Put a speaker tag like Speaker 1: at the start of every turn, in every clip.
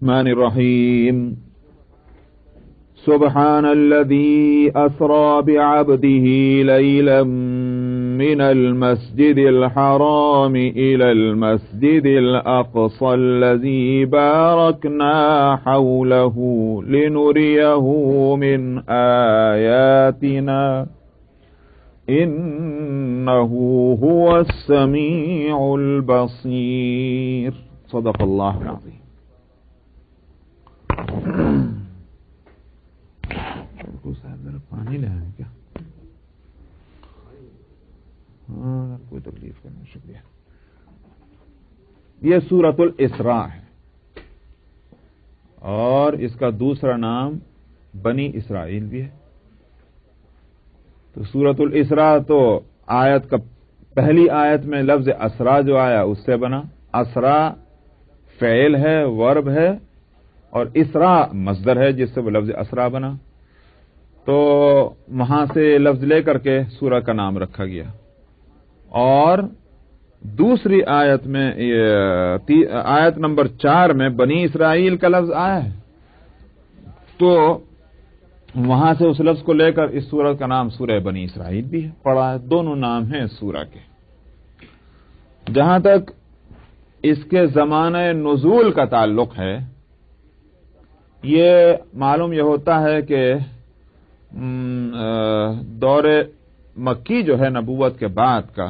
Speaker 1: الرحمن الرحيم سبحان الذي أسرى بعبده ليلا من المسجد الحرام إلى المسجد الأقصى الذي باركنا حوله لنريه من آياتنا إنه هو السميع البصير صدق الله العظيم. پانی لے آئیں کیا؟ ہاں کوئی تکلیف کرنا، شکریہ. یہ سورۃ الاسراء ہے اور اس کا دوسرا نام بنی اسرائیل بھی ہے. تو سورۃ الاسراء تو آیت کا پہلی آیت میں لفظ اسرا جو آیا اس سے بنا. اسرا فعل ہے، ورب ہے، اور اسرا مصدر ہے جس سے وہ لفظ اسرا بنا. تو وہاں سے لفظ لے کر کے سورہ کا نام رکھا گیا. اور دوسری آیت میں آیت نمبر 4 میں بنی اسرائیل کا لفظ آیا ہے، تو وہاں سے اس لفظ کو لے کر اس سورہ کا نام سورہ بنی اسرائیل بھی ہے پڑا ہے. دونوں نام ہیں اس سورہ کے. جہاں تک اس کے زمانہ نزول کا تعلق ہے، یہ معلوم یہ ہوتا ہے کہ دور مکی جو ہے نبوت کے بعد کا،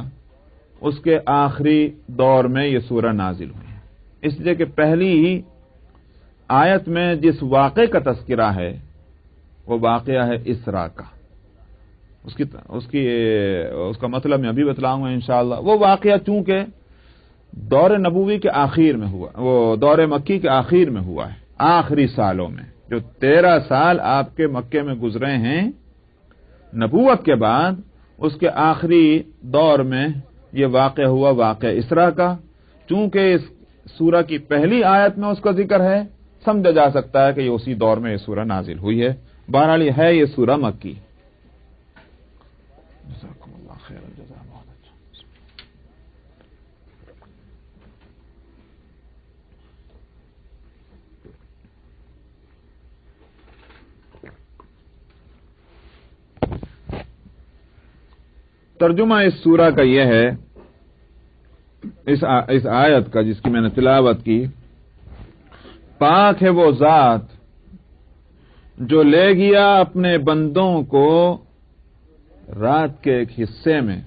Speaker 1: اس کے آخری دور میں یہ سورہ نازل ہوئی ہے. اس لیے کہ پہلی ہی آیت میں جس واقعے کا تذکرہ ہے وہ واقعہ ہے اسراء کا. اس کا مطلب میں ابھی بتلاؤں گا انشاءاللہ. وہ واقعہ چونکہ دور نبوی کے آخر میں ہوا، وہ دور مکی کے آخر میں ہوا ہے، آخری سالوں میں. جو 13 سال آپ کے مکے میں گزرے ہیں نبوت کے بعد، اس کے آخری دور میں یہ واقع ہوا، واقعہ اسراء کا. چونکہ اس سورہ کی پہلی آیت میں اس کا ذکر ہے، سمجھا جا سکتا ہے کہ یہ اسی دور میں یہ سورہ نازل ہوئی ہے. بہرحال ہے یہ سورہ مکی. جزاکم اللہ خیر الجزا. بہت اچھا. ترجمہ اس سورہ کا یہ ہے، اس آیت کا جس کی میں نے تلاوت کی: پاک ہے وہ ذات جو لے گیا اپنے بندوں کو رات کے ایک حصے میں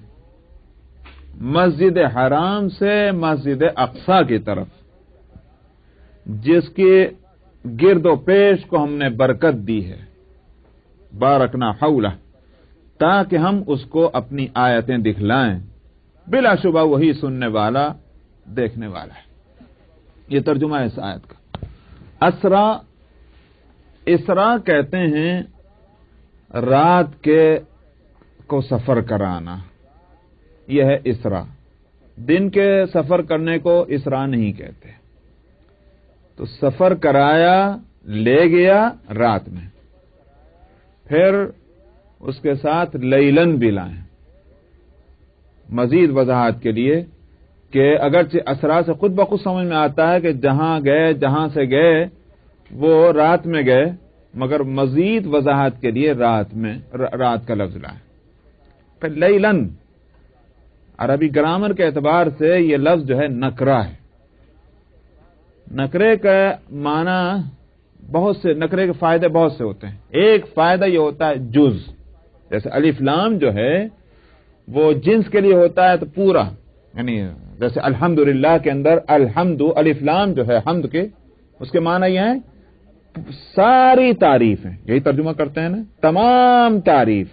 Speaker 1: مسجد حرام سے مسجد اقصی کی طرف، جس کے گرد و پیش کو ہم نے برکت دی ہے، بارکنا حولہ، تاکہ ہم اس کو اپنی آیتیں دکھلائیں. بلا شبہ وہی سننے والا دیکھنے والا ہے. یہ ترجمہ ہے اس آیت کا. اسراء کہتے ہیں رات کے کو سفر کرانا، یہ ہے اسراء. دن کے سفر کرنے کو اسراء نہیں کہتے. تو سفر کرایا، لے گیا رات میں، پھر اس کے ساتھ لیلن بھی لائیں. مزید وضاحت کے لیے کہ اگرچہ اسراء سے خود بخود سمجھ میں آتا ہے کہ جہاں سے گئے وہ رات میں گئے، مگر مزید وضاحت کے لیے رات کا لفظ لائیں. پھر لیلن عربی گرامر کے اعتبار سے یہ لفظ جو ہے نکرہ ہے. نکرے کا معنی نکرے کے فائدے بہت سے ہوتے ہیں. ایک فائدہ یہ ہوتا ہے جز، جیسے الف لام جو ہے وہ جنس کے لیے ہوتا ہے تو پورا، یعنی جیسے الحمدللہ کے اندر الحمد الف لام جو ہے حمد کے، اس کے معنی یہ ہے ساری تعریف ہیں. یہی ترجمہ کرتے ہیں نا، تمام تعریف،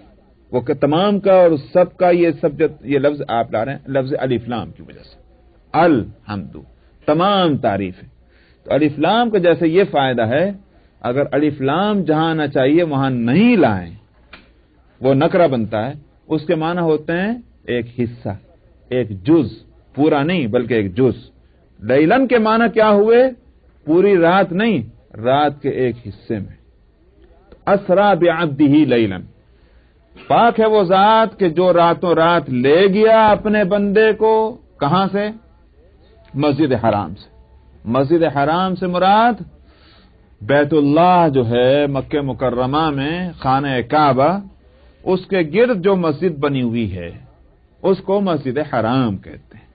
Speaker 1: وہ کہ تمام کا اور سب کا یہ لفظ آپ لا رہے ہیں لفظ الف لام کی وجہ سے. الحمد تمام تعریف ہے. تو الف لام کا جیسے یہ فائدہ ہے، اگر الف لام جہاں آنا چاہیے وہاں نہیں لائیں، وہ نکرہ بنتا ہے. اس کے معنی ہوتے ہیں ایک حصہ، ایک جز، پورا نہیں بلکہ ایک جز. لیلن کے معنی کیا ہوئے؟ پوری رات نہیں، رات کے ایک حصے میں. اسرا بعبدہ لیلن، پاک ہے وہ ذات کہ جو راتوں رات لے گیا اپنے بندے کو. کہاں سے؟ مسجد حرام سے. مسجد حرام سے مراد بیت اللہ جو ہے مکہ مکرمہ میں خانہ کعبہ، اس کے گرد جو مسجد بنی ہوئی ہے اس کو مسجد حرام کہتے ہیں۔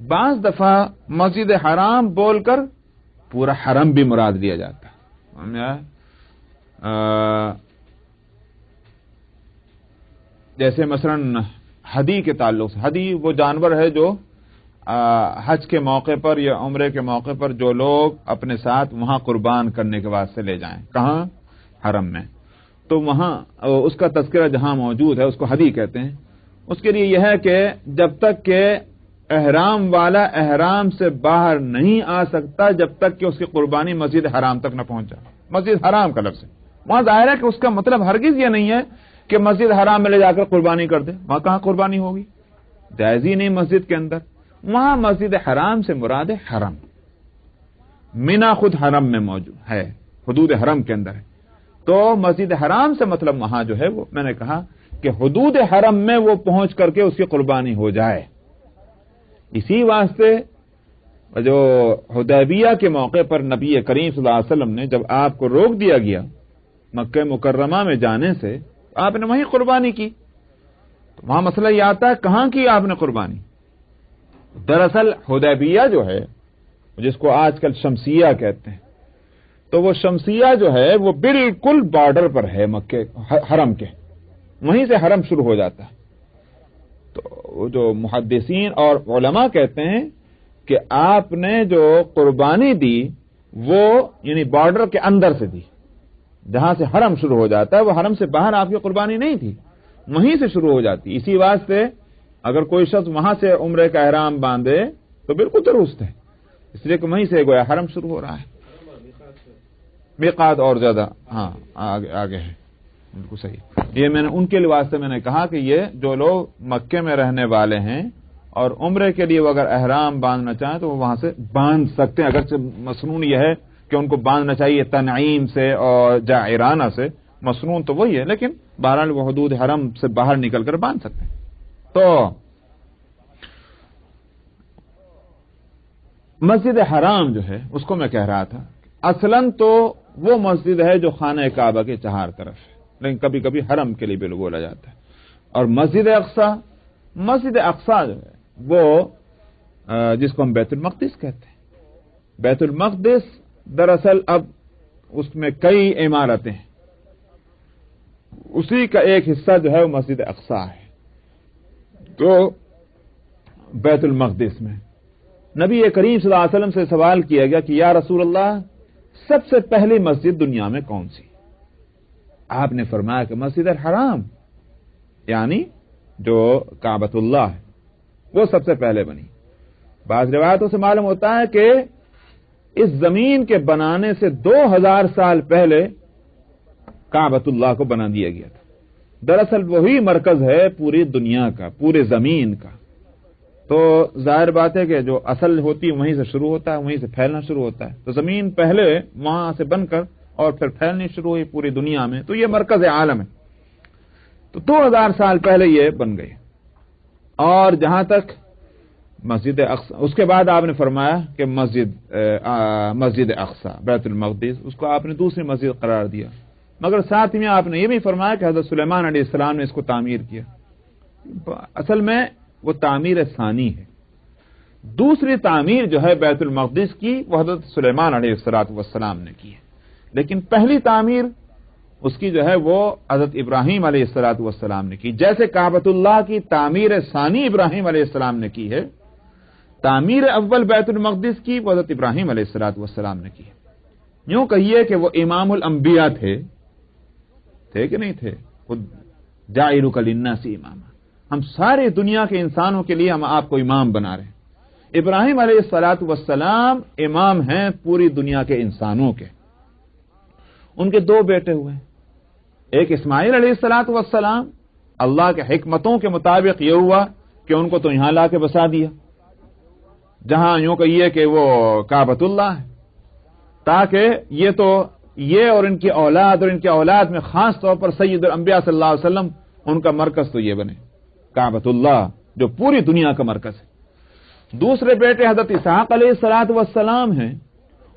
Speaker 1: بعض دفعہ مسجد حرام بول کر پورا حرم بھی مراد لیا جاتا ہے۔ جیسے مثلا ہدی کے تعلق سے، ہدی وہ جانور ہے جو حج کے موقع پر یا عمرے کے موقع پر جو لوگ اپنے ساتھ وہاں قربان کرنے کے واسطے لے جائیں، کہاں؟ حرم میں، تو وہاں اس کا تذکرہ جہاں موجود ہے اس کو ہدی کہتے ہیں۔ اس کے لیے یہ ہے کہ جب تک کہ احرام والا احرام سے باہر نہیں آ سکتا جب تک کہ اس کی قربانی مسجد حرام تک نہ پہنچ جائے۔ مسجد حرام کا لفظ ہے، وہاں ظاہر ہے کہ اس کا مطلب ہرگز یہ نہیں ہے کہ مسجد حرام میں لے جا کر قربانی کر دے، وہاں کہاں قربانی ہوگی، جائز ہی نہیں مسجد کے اندر۔ وہاں مسجد حرام سے مراد حرم، مینا خود حرم میں موجود ہے، حدود حرم کے اندر ہے، تو مسجد حرام سے مطلب وہاں جو ہے وہ میں نے کہا کہ حدود حرم میں وہ پہنچ کر کے اس کی قربانی ہو جائے۔ اسی واسطے جو حدیبیہ کے موقع پر نبی کریم صلی اللہ علیہ وسلم نے جب آپ کو روک دیا گیا مکہ مکرمہ میں جانے سے، آپ نے وہیں قربانی کی۔ تو وہاں مسئلہ یہ آتا ہے کہاں کی آپ نے قربانی؟ دراصل حدیبیہ جو ہے جس کو آج کل شمسیہ کہتے ہیں، تو وہ شمسیہ جو ہے وہ بالکل بارڈر پر ہے مکے حرم کے، وہیں سے حرم شروع ہو جاتا ہے۔ تو جو محدثین اور علماء کہتے ہیں کہ آپ نے جو قربانی دی وہ یعنی بارڈر کے اندر سے دی، جہاں سے حرم شروع ہو جاتا ہے، وہ حرم سے باہر آپ کی قربانی نہیں تھی، وہیں سے شروع ہو جاتی۔ اسی واسطے اگر کوئی شخص وہاں سے عمرے کا احرام باندھے تو بالکل درست ہے، اس لیے کہ وہیں سے گویا حرم شروع ہو رہا ہے۔ میقات اور زیادہ ہاں آگے ہے، بالکل صحیح۔ یہ میں نے ان کے واسطے میں نے کہا کہ یہ جو لوگ مکے میں رہنے والے ہیں اور عمرے کے لیے وہ اگر احرام باندھنا چاہیں تو وہ وہاں سے باندھ سکتے ہیں، اگرچہ مسنون یہ ہے کہ ان کو باندھنا چاہیے تنعیم سے اور جاعرانہ سے، مسنون تو وہی ہے، لیکن بہرحال وہ حدود حرم سے باہر نکل کر باندھ سکتے ہیں۔ تو مسجد حرام جو ہے اس کو میں کہہ رہا تھا اصلاً تو وہ مسجد ہے جو خانہ کعبہ کے چہار طرف ہے، لیکن کبھی کبھی حرم کے لیے بھی بولا جاتا ہے۔ اور مسجد اقصی جو ہے وہ جس کو ہم بیت المقدس کہتے ہیں، بیت المقدس دراصل اب اس میں کئی عمارتیں ہیں، اسی کا ایک حصہ جو ہے وہ مسجد اقصی ہے۔ تو بیت المقدس میں نبی کریم صلی اللہ علیہ وسلم سے سوال کیا گیا کہ یا رسول اللہ سب سے پہلی مسجد دنیا میں کون سی؟ آپ نے فرمایا کہ مسجد الحرام، یعنی جو کعبۃ اللہ ہے وہ سب سے پہلے بنی۔ بعض روایتوں سے معلوم ہوتا ہے کہ اس زمین کے بنانے سے 2000 سال پہلے کعبۃ اللہ کو بنا دیا گیا تھا۔ دراصل وہی مرکز ہے پوری دنیا کا، پورے زمین کا۔ تو ظاہر بات ہے کہ جو اصل ہوتی ہے وہیں سے شروع ہوتا ہے، وہیں سے پھیلنا شروع ہوتا ہے۔ تو زمین پہلے وہاں سے بن کر اور پھر پھیلنی شروع ہوئی پوری دنیا میں، تو یہ مرکز عالم ہے۔ تو 2000 سال پہلے یہ بن گئی۔ اور جہاں تک مسجد اقصی، اس کے بعد آپ نے فرمایا کہ مسجد اقصی بیت المقدس، اس کو آپ نے دوسری مسجد قرار دیا، مگر ساتھ میں آپ نے یہ بھی فرمایا کہ حضرت سلیمان علیہ السلام نے اس کو تعمیر کیا۔ اصل میں وہ تعمیر ثانی ہے، دوسری تعمیر جو ہے بیت المقدس کی وہ حضرت سلیمان علیہ السلام نے کی ہے، لیکن پہلی تعمیر اس کی جو ہے وہ حضرت ابراہیم علیہ السلام نے کی۔ جیسے کعبۃ اللہ کی تعمیر ثانی ابراہیم علیہ السلام نے کی ہے، تعمیر اول بیت المقدس کی وہ حضرت ابراہیم علیہ السلام نے کی ہے۔ یوں کہیے کہ وہ امام الانبیاء تھے کہ نہیں تھے؟ خود جاعلک للناس اماما، ہم ساری دنیا کے انسانوں کے لیے ہم آپ کو امام بنا رہے ہیں۔ ابراہیم علیہ السلام امام ہیں پوری دنیا کے انسانوں کے۔ ان کے 2 بیٹے ہوئے، ایک اسماعیل علیہ السلام، اللہ کے حکمتوں کے مطابق یہ ہوا کہ ان کو تو یہاں لا کے بسا دیا جہاں یوں کہیے کہ وہ کعبۃ اللہ ہے، تاکہ یہ اور ان کی اولاد اور ان کی اولاد میں خاص طور پر سید الانبیاء صلی اللہ علیہ وسلم ان کا مرکز تو یہ بنے کعبۃ اللہ جو پوری دنیا کا مرکز ہے۔ دوسرے بیٹے حضرت اسحاق علیہ السلام ہیں،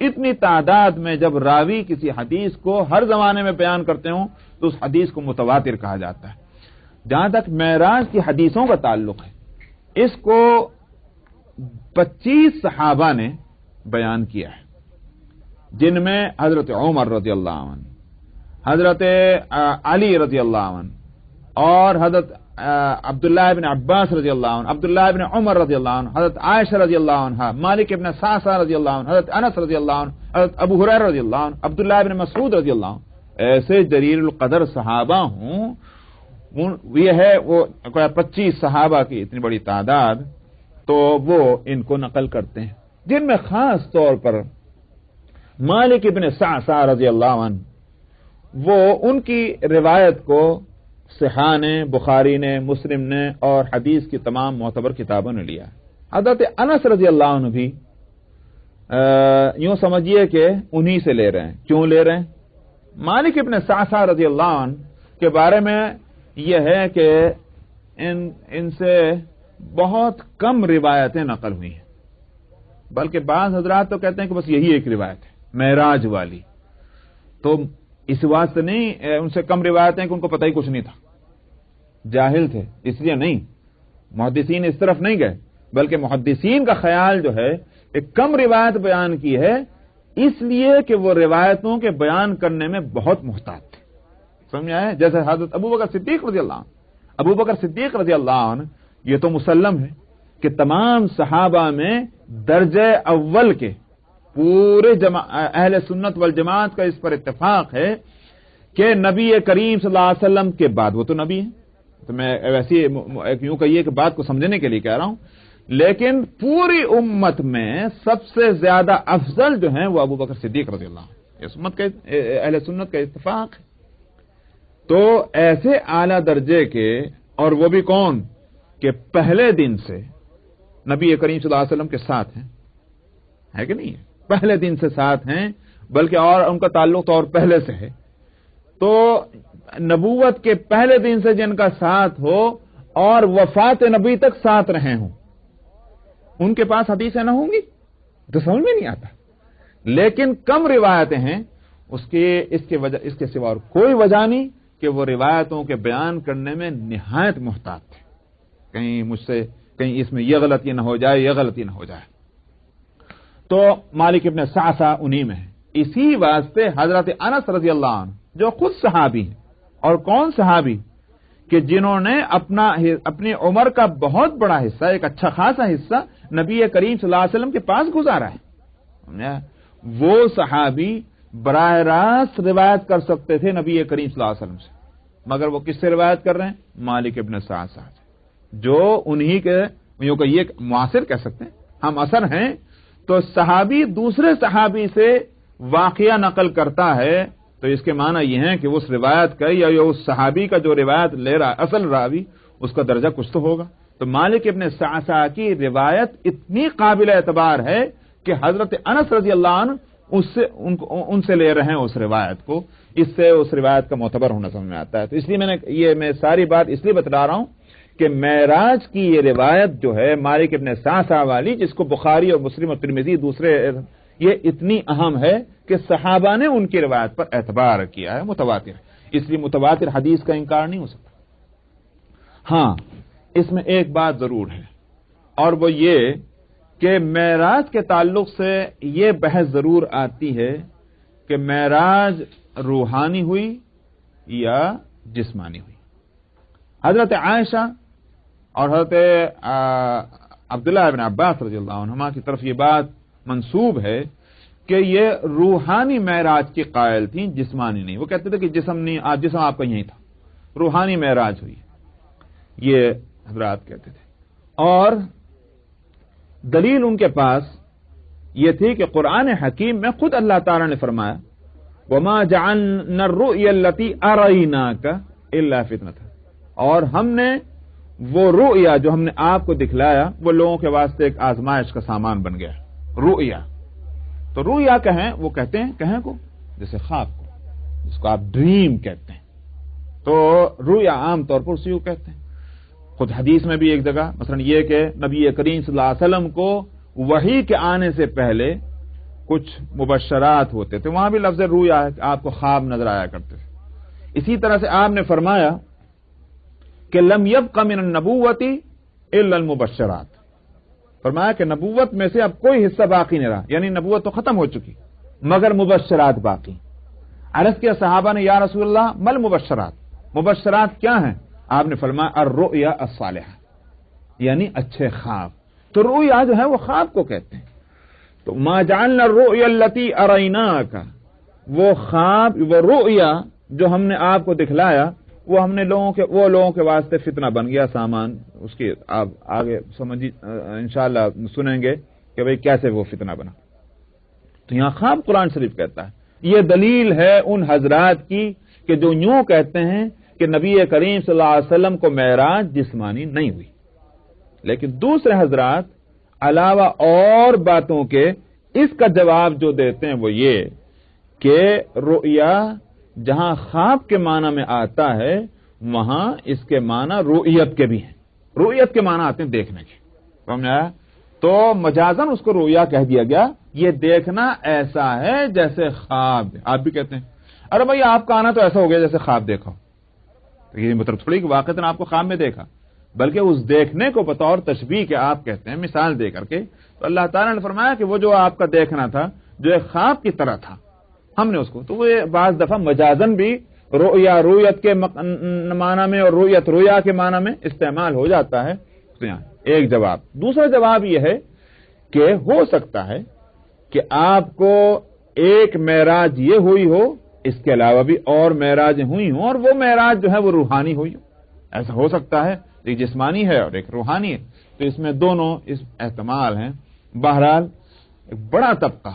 Speaker 1: اتنی تعداد میں جب راوی کسی حدیث کو ہر زمانے میں بیان کرتے ہوں تو اس حدیث کو متواتر کہا جاتا ہے۔ جہاں تک معراج کی حدیثوں کا تعلق ہے، اس کو 25 صحابہ نے بیان کیا ہے، جن میں حضرت عمر رضی اللہ عنہ، حضرت علی رضی اللہ عنہ، اور حضرت عبداللہ ابن عباس رضی اللہ عنہ، عبداللہ ابن عمر رضی اللہ عنہ، حضرت عائشہ رضی اللہ عنہ، مالک ابن سعسع رضی اللہ عنہ، حضرت انس رضی اللہ عنہ، حضرت ابو ہریرہ رضی اللہ عنہ، عبداللہ ابن مسعود رضی اللہ عنہ، ایسے جلیل القدر صحابہ ہوں، یہ ہے وہ 25 صحابہ کی اتنی بڑی تعداد، تو وہ ان کو نقل کرتے ہیں، جن میں خاص طور پر مالک ابن سعسع رضی اللہ عنہ، وہ ان کی روایت کو صحاح نے، بخاری نے، مسلم نے اور حدیث کی تمام معتبر کتابوں نے لیا۔ حضرت انس رضی اللہ عنہ بھی یوں سمجھیے کہ انہی سے لے رہے ہیں۔ کیوں لے رہے ہیں؟ مالک ابن سعسع رضی اللہ عنہ کے بارے میں یہ ہے کہ ان سے بہت کم روایتیں نقل ہوئی ہیں، بلکہ بعض حضرات تو کہتے ہیں کہ بس یہی ایک روایت ہے معراج والی، تو اس واسطے نہیں ان سے کم روایتیں کہ ان کو پتہ ہی کچھ نہیں تھا، جاہل تھے، اس لیے نہیں، محدثین اس طرف نہیں گئے، بلکہ محدثین کا خیال جو ہے ایک کم روایت بیان کی ہے اس لیے کہ وہ روایتوں کے بیان کرنے میں بہت محتاط تھے، سمجھ آئے؟ جیسے حضرت ابو بکر صدیق رضی اللہ عنہ، ابو بکر صدیق رضی اللہ عنہ، یہ تو مسلم ہے کہ تمام صحابہ میں درجہ اول کے پورے اہل سنت والجماعت کا اس پر اتفاق ہے کہ نبی کریم صلی اللہ علیہ وسلم کے بعد، وہ تو نبی ہیں، تو میں ویسے یوں کہیے کہ بات کو سمجھنے کے لیے کہہ رہا ہوں، لیکن پوری امت میں سب سے زیادہ افضل جو ہیں وہ ابو بکر صدیق رضی اللہ عنہ، اس امت کے اہل سنت کا اتفاق ہے۔ تو ایسے اعلی درجے کے، اور وہ بھی کون کہ پہلے دن سے نبی کریم صلی اللہ علیہ وسلم کے ساتھ ہیں، ہے کہ نہیں ہے؟ پہلے دن سے ساتھ ہیں، بلکہ اور ان کا تعلق تو اور پہلے سے ہے، تو نبوت کے پہلے دن سے جن کا ساتھ ہو اور وفات نبی تک ساتھ رہے ہوں، ان کے پاس حدیثیں نہ ہوں گی تو سمجھ میں نہیں آتا، لیکن کم روایتیں ہیں، اس کے سوا اور کوئی وجہ نہیں کہ وہ روایتوں کے بیان کرنے میں نہایت محتاط تھے، کہیں مجھ سے کہیں اس میں یہ غلطی نہ ہو جائے، یہ غلطی نہ ہو جائے۔ تو مالک ابن سعسع انہی میں ہے، اسی واسطے حضرت انس رضی اللہ عنہ جو خود صحابی ہیں، اور کون صحابی کہ جنہوں نے اپنی عمر کا بہت بڑا حصہ، ایک اچھا خاصا حصہ نبی کریم صلی اللہ علیہ وسلم کے پاس گزارا ہے، وہ صحابی براہ راست روایت کر سکتے تھے نبی کریم صلی اللہ علیہ وسلم سے، مگر وہ کس سے روایت کر رہے ہیں؟ مالک ابن سعسع سے، جو انہی کے یوں کہ یہ معاصر کہہ سکتے ہیں، ہم اثر ہیں، تو صحابی دوسرے صحابی سے واقعہ نقل کرتا ہے تو اس کے معنی یہ ہے کہ اس روایت کا یا اس صحابی کا جو روایت لے رہا اصل راوی، اس کا درجہ کچھ تو ہوگا۔ تو مالک ابن سعسع کی روایت اتنی قابل اعتبار ہے کہ حضرت انس رضی اللہ عنہ ان سے لے رہے ہیں اس روایت کو، اس سے اس روایت کا معتبر ہونا سمجھ میں آتا ہے۔ تو اس لیے میں ساری بات اس لیے بتا رہا ہوں کہ معراج کی یہ روایت جو ہے مالک ابن سعسع والی، جس کو بخاری اور مسلم اور ترمذی دوسرے، یہ اتنی اہم ہے کہ صحابہ نے ان کی روایت پر اعتبار کیا ہے، متواتر ہے، اس لیے متواتر حدیث کا انکار نہیں ہو سکتا۔ ہاں، اس میں ایک بات ضرور ہے، اور وہ یہ کہ معراج کے تعلق سے یہ بحث ضرور آتی ہے کہ معراج روحانی ہوئی یا جسمانی ہوئی۔ حضرت عائشہ اور حضرت عبداللہ ابن عباس رضی اللہ عنہما کی طرف یہ بات منسوب ہے کہ یہ روحانی معراج کی قائل تھیں، جسمانی نہیں۔ وہ کہتے تھے کہ جسم آپ کا یہی تھا، روحانی معراج ہوئی، یہ حضرات کہتے تھے۔ اور دلیل ان کے پاس یہ تھی کہ قرآن حکیم میں خود اللہ تعالی نے فرمایا وَمَا جَعَلْنَا الرُّؤْيَا الَّتِي أَرَيْنَاكَ إِلَّا فِتْنَةً، اور ہم نے وہ رؤیا جو ہم نے آپ کو دکھلایا وہ لوگوں کے واسطے ایک آزمائش کا سامان بن گیا۔ رؤیا تو رؤیا کہیں، وہ کہتے ہیں کہیں کو جیسے خواب کو، جس کو آپ ڈریم کہتے ہیں، تو رؤیا عام طور پر اسی کو کہتے ہیں۔ خود حدیث میں بھی ایک جگہ مثلا یہ کہ نبی کریم صلی اللہ علیہ وسلم کو وحی کے آنے سے پہلے کچھ مبشرات ہوتے تھے، وہاں بھی لفظ رویا ہے کہ آپ کو خواب نظر آیا کرتے تھے۔ اسی طرح سے آپ نے فرمایا کہ لم یبق من النبوۃ الا المبشرات، فرمایا کہ نبوت میں سے اب کوئی حصہ باقی نہیں رہا، یعنی نبوت تو ختم ہو چکی مگر مبشرات باقی۔ عرض کیا صحابہ نے یا رسول اللہ مل مبشرات، مبشرات کیا ہیں؟ آپ نے فرمایا الرؤیا الصالحہ، یعنی اچھے خواب۔ تو رؤیا جو ہے وہ خواب کو کہتے ہیں۔ تو ما جعلنا الرؤیا التي اریناک، وہ خواب وہ رؤیا جو ہم نے آپ کو دکھلایا وہ ہم نے لوگوں کے واسطے فتنہ بن گیا سامان، اس کی آپ آگے سمجھیے انشاءاللہ سنیں گے کہ بھئی کیسے وہ فتنہ بنا۔ تو یہاں خواب قرآن شریف کہتا ہے، یہ دلیل ہے ان حضرات کی کہ جو یوں کہتے ہیں کہ نبی کریم صلی اللہ علیہ وسلم کو معراج جسمانی نہیں ہوئی، لیکن دوسرے حضرات علاوہ اور باتوں کے اس کا جواب جو دیتے ہیں وہ یہ کہ رؤیا جہاں خواب کے معنی میں آتا ہے وہاں اس کے معنی رؤیت کے بھی ہیں، رؤیت کے معنی آتے ہیں دیکھنے کے، سمجھ آیا؟ تو مجازن اس کو رؤیا کہہ دیا گیا، یہ دیکھنا ایسا ہے جیسے خواب۔ آپ بھی کہتے ہیں ارے بھائی آپ کا آنا تو ایسا ہو گیا جیسے خواب دیکھا، تو یہ مطلب تھوڑی کہ واقعتاً آپ کو خواب میں دیکھا، بلکہ اس دیکھنے کو بطور تشبیہ کے آپ کہتے ہیں مثال دے کر کے۔ تو اللہ تعالیٰ نے فرمایا کہ وہ جو آپ کا دیکھنا تھا جو ایک خواب کی طرح تھا، ہم نے اس کو، تو وہ بعض دفعہ مجازن بھی رؤیا رؤیت کے معنی میں اور رؤیت رؤیا کے معنی میں استعمال ہو جاتا ہے۔ تو یہاں ایک جواب۔ دوسرا جواب یہ ہے کہ ہو سکتا ہے کہ آپ کو ایک معراج یہ ہوئی ہو، اس کے علاوہ بھی اور معراجیں ہوئی ہوں، اور وہ معراج جو ہے وہ روحانی ہوئی ہو، ایسا ہو سکتا ہے، ایک جسمانی ہے اور ایک روحانی ہے۔ تو اس میں دونوں اس احتمال ہیں۔ بہرحال ایک بڑا طبقہ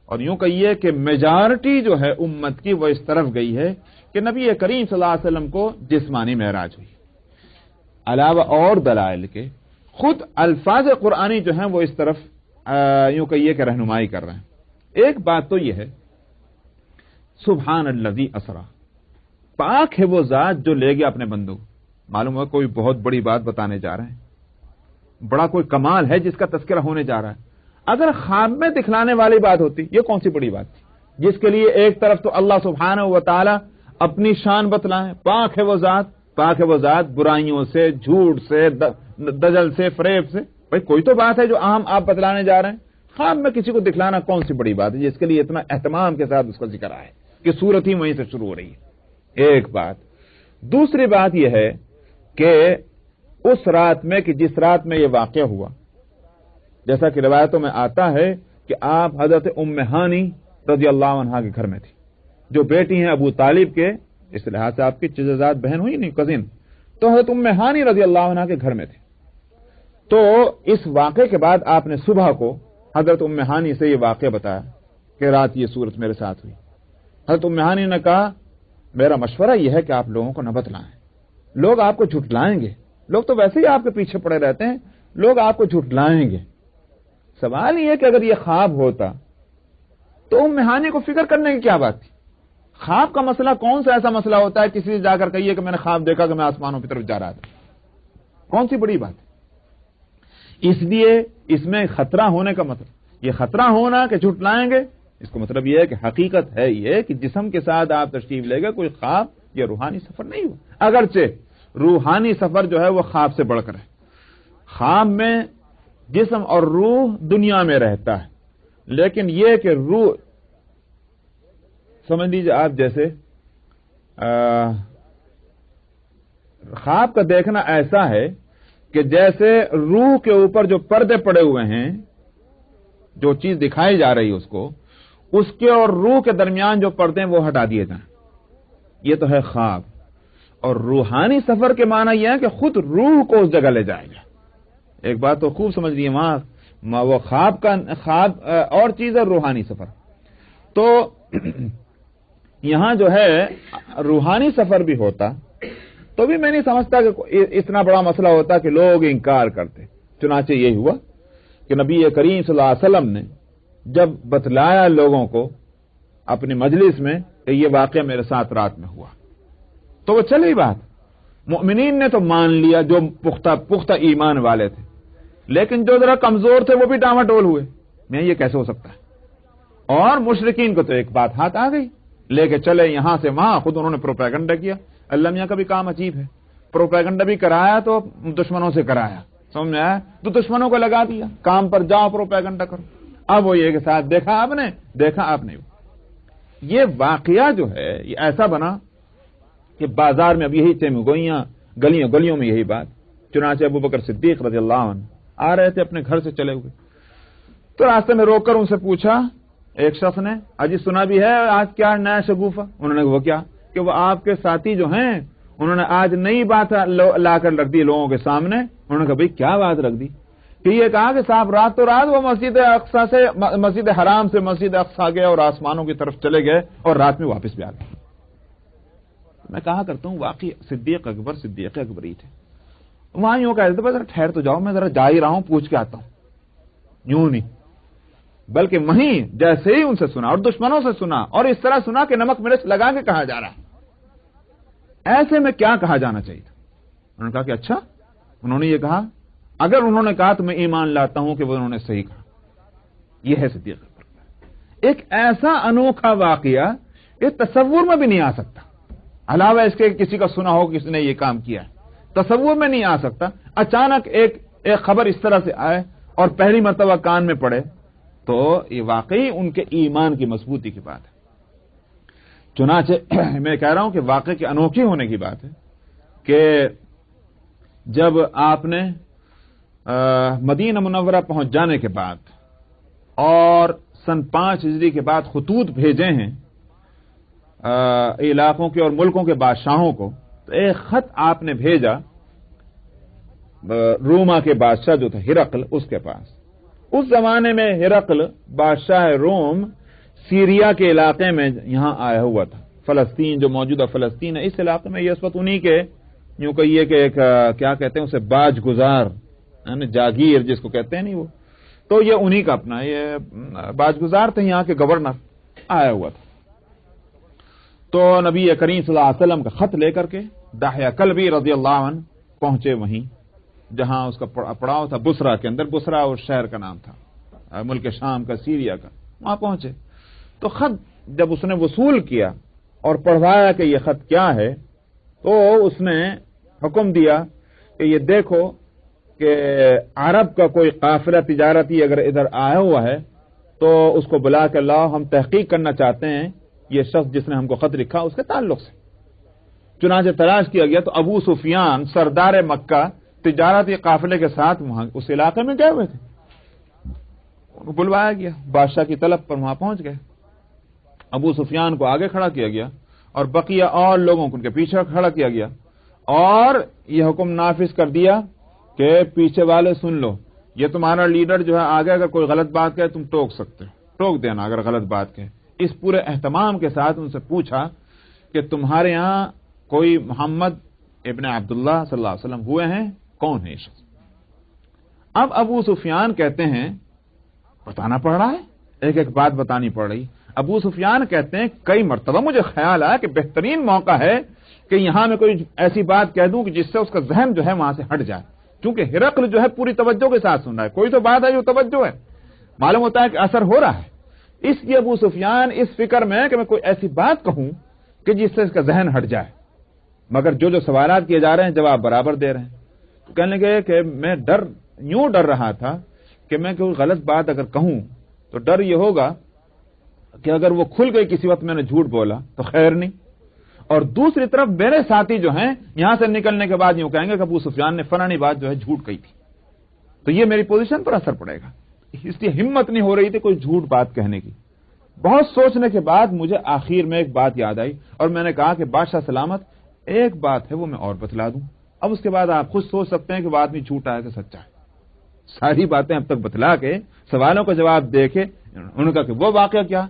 Speaker 1: اور یوں کہیے کہ میجارٹی جو ہے امت کی وہ اس طرف گئی ہے کہ نبی کریم صلی اللہ علیہ وسلم کو جسمانی معراج ہوئی، علاوہ اور دلائل کے خود الفاظ قرآنی جو ہیں وہ اس طرف یوں کہیے کہ رہنمائی کر رہے ہیں۔ ایک بات تو یہ ہے سبحان الذی اسری، پاک ہے وہ ذات جو لے گیا اپنے بندوں کو۔ معلوم ہوا کوئی بہت بڑی بات بتانے جا رہے ہیں، بڑا کوئی کمال ہے جس کا تذکرہ ہونے جا رہا ہے۔ اگر خواب میں دکھلانے والی بات ہوتی یہ کون سی بڑی بات تھی جس کے لیے ایک طرف تو اللہ سبحانہ و تعالی اپنی شان بتلائیں، پاک ہے وہ ذات، پاک ہے وہ ذات برائیوں سے، جھوٹ سے، دجل سے، فریب سے۔ بھائی کوئی تو بات ہے جو عام آپ بتلانے جا رہے ہیں، خواب میں کسی کو دکھلانا کون سی بڑی بات ہے جس کے لیے اتنا اہتمام کے ساتھ اس کا ذکر آئے کہ صورت ہی وہیں سے شروع ہو رہی ہے۔ ایک بات۔ دوسری بات یہ ہے کہ اس رات میں کہ جس رات میں یہ واقعہ ہوا، جیسا کہ روایتوں میں آتا ہے کہ آپ حضرت ام ہانی رضی اللہ عنہا کے گھر میں تھی، جو بیٹی ہیں ابو طالب کے، اس لحاظ سے آپ کی چچزاد بہن ہوئی نہیں، کزن، تو حضرت ام ہانی رضی اللہ عنہا کے گھر میں تھی۔ تو اس واقعے کے بعد آپ نے صبح کو حضرت ام ہانی سے یہ واقعہ بتایا کہ رات یہ صورت میرے ساتھ ہوئی۔ حضرت ام ہانی نے کہا میرا مشورہ یہ ہے کہ آپ لوگوں کو نہ بتلائیں، لوگ آپ کو جھٹلائیں گے، لوگ تو ویسے ہی آپ کے پیچھے پڑے رہتے ہیں، لوگ آپ کو جھٹلائیں گے۔ سوال یہ ہے کہ اگر یہ خواب ہوتا تو ام ہانی کو فکر کرنے کی کیا بات تھی؟ خواب کا مسئلہ کون سا ایسا مسئلہ ہوتا ہے کسی سے جا کر کہیے کہ میں نے خواب دیکھا کہ میں آسمانوں کی طرف جا رہا تھا، کون سی بڑی بات ہے؟ اس لیے اس میں خطرہ ہونے کا مطلب، یہ خطرہ ہونا کہ جھٹلائیں گے، اس کا مطلب یہ ہے کہ حقیقت ہے یہ کہ جسم کے ساتھ آپ تشریف لے گئے، کوئی خواب یا روحانی سفر نہیں ہوا۔ اگرچہ روحانی سفر جو ہے وہ خواب سے بڑھ کر ہے، خواب میں جسم اور روح دنیا میں رہتا ہے، لیکن یہ کہ روح سمجھ لیجیے آپ جیسے خواب کا دیکھنا ایسا ہے کہ جیسے روح کے اوپر جو پردے پڑے ہوئے ہیں، جو چیز دکھائی جا رہی ہے اس کے اور روح کے درمیان جو پردے ہیں وہ ہٹا دیے جائیں، یہ تو ہے خواب۔ اور روحانی سفر کے معنی یہ ہے کہ خود روح کو اس جگہ لے جائے گا۔ ایک بات تو خوب سمجھ لیے، وہاں وہ خواب اور چیز ہے، روحانی سفر۔ تو یہاں جو ہے روحانی سفر بھی ہوتا تو بھی میں نہیں سمجھتا کہ اتنا بڑا مسئلہ ہوتا کہ لوگ انکار کرتے۔ چنانچہ یہی ہوا کہ نبی کریم صلی اللہ علیہ وسلم نے جب بتلایا لوگوں کو اپنی مجلس میں کہ یہ واقعہ میرے ساتھ رات میں ہوا، تو وہ چلی بات، مؤمنین نے تو مان لیا جو پختہ ایمان والے تھے، لیکن جو ذرا کمزور تھے وہ بھی ڈاواڈول ہوئے، میں یہ کیسے ہو سکتا ہے؟ اور مشرکین کو تو ایک بات ہاتھ آ گئی، لے کے چلے یہاں سے وہاں، خود انہوں نے پروپیگنڈا کیا۔ اللہ میاں کا بھی کام عجیب ہے، پروپیگنڈا بھی کرایا تو دشمنوں سے کرایا، سمجھ میں آیا؟ تو دشمنوں کو لگا دیا، کام پر جاؤ پروپیگنڈا کرو۔ اب وہ یہ کے ساتھ دیکھا آپ نے یہ واقعہ جو ہے یہ ایسا بنا کہ بازار میں اب یہی چمگوئیاں، گلیوں میں یہی بات۔ چنانچہ ابوبکر صدیق رضی اللہ عنہ آ رہے تھے اپنے گھر سے چلے ہوئے، تو راستے میں روک کر ان سے پوچھا ایک شخص نے، اجی سنا بھی ہے آج کیا نیا شگوفہ؟ انہوں نے وہ کیا کہ وہ آپ کے ساتھی جو ہیں انہوں نے آج نئی بات لا کر رکھ دی لوگوں کے سامنے۔ انہوں نے کہا بھئی کیا بات رکھ دی؟ کہ یہ کہا کہ صاحب رات وہ مسجد اقصی سے، مسجد حرام سے مسجد اقصی گئے اور آسمانوں کی طرف چلے گئے اور رات میں واپس بھی آ گئے۔ میں کہا کرتا ہوں واقعی صدیق اکبر ہی تھے۔ وہاں یوں کہتے تھے ذرا ٹھہر تو جاؤ، میں ذرا جا ہی رہا ہوں، پوچھ کے آتا ہوں، یوں نہیں، بلکہ وہیں جیسے ہی ان سے سنا اور دشمنوں سے سنا اور اس طرح سنا کہ نمک مرچ لگا کے کہا جا رہا ہے، ایسے میں کیا کہا جانا چاہیے تھا؟ انہوں نے کہا کہ اچھا، انہوں نے یہ کہا، اگر انہوں نے کہا تو میں ایمان لاتا ہوں کہ وہ انہوں نے صحیح کہا۔ یہ ہے صدیق اکبر، ایک ایسا انوکھا واقعہ یہ تصور میں بھی نہیں آ سکتا، علاوہ اس کے کسی کا سنا ہو کسی نے یہ کام کیا ہے، تصور میں نہیں آ سکتا۔ اچانک ایک خبر اس طرح سے آئے اور پہلی مرتبہ کان میں پڑے تو یہ واقعی ان کے ایمان کی مضبوطی کی بات ہے۔ چنانچہ میں کہہ رہا ہوں کہ واقعے کے انوکھے ہونے کی بات ہے کہ جب آپ نے مدینہ منورہ پہنچ جانے کے بعد اور سن 5 ہجری کے بعد خطوط بھیجے ہیں علاقوں کے اور ملکوں کے بادشاہوں کو، تو ایک خط آپ نے بھیجا روما کے بادشاہ جو تھا ہرقل، اس کے پاس۔ اس زمانے میں ہرقل بادشاہ روم سیریا کے علاقے میں یہاں آیا ہوا تھا، فلسطین جو موجودہ فلسطین ہے، اس علاقے میں یہ اس وقت انہی کے یوں کہیے کہ ایک کیا کہتے ہیں اسے باج گزار، یعنی جاگیر جس کو کہتے ہیں نہیں وہ، تو یہ انہی کا اپنا یہ باج گزار تھے، یہاں کے گورنر آیا ہوا تھا۔ تو نبی کریم صلی اللہ علیہ وسلم کا خط لے کر کے دحیہ کلبی رضی اللہ عنہ پہنچے وہیں جہاں اس کا پڑاؤ تھا، بصرہ کے اندر، بصرہ اس شہر کا نام تھا ملک شام کا، سیریا کا، وہاں پہنچے تو خط جب اس نے وصول کیا اور پڑھوایا کہ یہ خط کیا ہے، تو اس نے حکم دیا کہ یہ دیکھو کہ عرب کا کوئی قافلہ تجارتی اگر ادھر آیا ہوا ہے تو اس کو بلا کے لاؤ، ہم تحقیق کرنا چاہتے ہیں یہ شخص جس نے ہم کو خط لکھا اس کے تعلق سے۔ چنانچہ تلاش کیا گیا تو ابو سفیان سردار مکہ تجارتی قافلے کے ساتھ وہاں اس علاقے میں گئے ہوئے تھے، ان کو بلوایا گیا، بادشاہ کی طلب پر وہاں پہنچ گئے۔ ابو سفیان کو آگے کھڑا کیا گیا اور بقیہ اور لوگوں کو ان کے پیچھے کھڑا کیا گیا اور یہ حکم نافذ کر دیا کہ پیچھے والے سن لو، یہ تمہارا لیڈر جو ہے آگے اگر کوئی غلط بات کہے تم ٹوک سکتے ہو، ٹوک دینا اگر غلط بات کہے۔ اس پورے اہتمام کے ساتھ ان سے پوچھا کہ تمہارے یہاں کوئی محمد ابن عبداللہ صلی اللہ علیہ وسلم ہوئے ہیں، کون ہے یہ شخص؟ اب ابو سفیان کہتے ہیں بتانا پڑ رہا ہے، ایک ایک بات بتانی پڑ رہی۔ ابو سفیان کہتے ہیں کئی مرتبہ مجھے خیال آیا کہ بہترین موقع ہے کہ یہاں میں کوئی ایسی بات کہہ دوں کہ جس سے اس کا ذہن جو ہے وہاں سے ہٹ جائے، کیونکہ ہرقل جو ہے پوری توجہ کے ساتھ سن رہا ہے، کوئی تو بات ہے جو توجہ ہے، معلوم ہوتا ہے کہ اثر ہو رہا ہے۔ اس لیے ابو سفیان اس فکر میں ہے کہ میں کوئی ایسی بات کہوں کہ جس سے اس کا ذہن ہٹ جائے، مگر جو سوالات کیے جا رہے ہیں جواب برابر دے رہے ہیں۔ تو کہنے لگے کہ میں یوں ڈر رہا تھا کہ میں کوئی غلط بات اگر کہوں تو ڈر یہ ہوگا کہ اگر وہ کھل گئی کسی وقت میں نے جھوٹ بولا تو خیر نہیں، اور دوسری طرف میرے ساتھی جو ہیں یہاں سے نکلنے کے بعد یوں کہیں گے کہ ابو سفیان نے فلانی بات جو ہے جھوٹ کہی تھی، تو یہ میری پوزیشن پر اثر پڑے گا، اس لیے ہمت نہیں ہو رہی تھی کوئی جھوٹ بات کہنے کی۔ بہت سوچنے کے بعد مجھے آخر میں ایک بات یاد آئی اور میں نے کہا کہ بادشاہ سلامت ایک بات ہے وہ میں اور بتلا دوں، اب اس کے بعد آپ خود سوچ سکتے ہیں کہ وہ آدمی جھوٹا ہے کہ سچا ہے۔ ساری باتیں اب تک بتلا کے سوالوں کا جواب دے کے انہوں نے کہا کہ وہ واقعہ کیا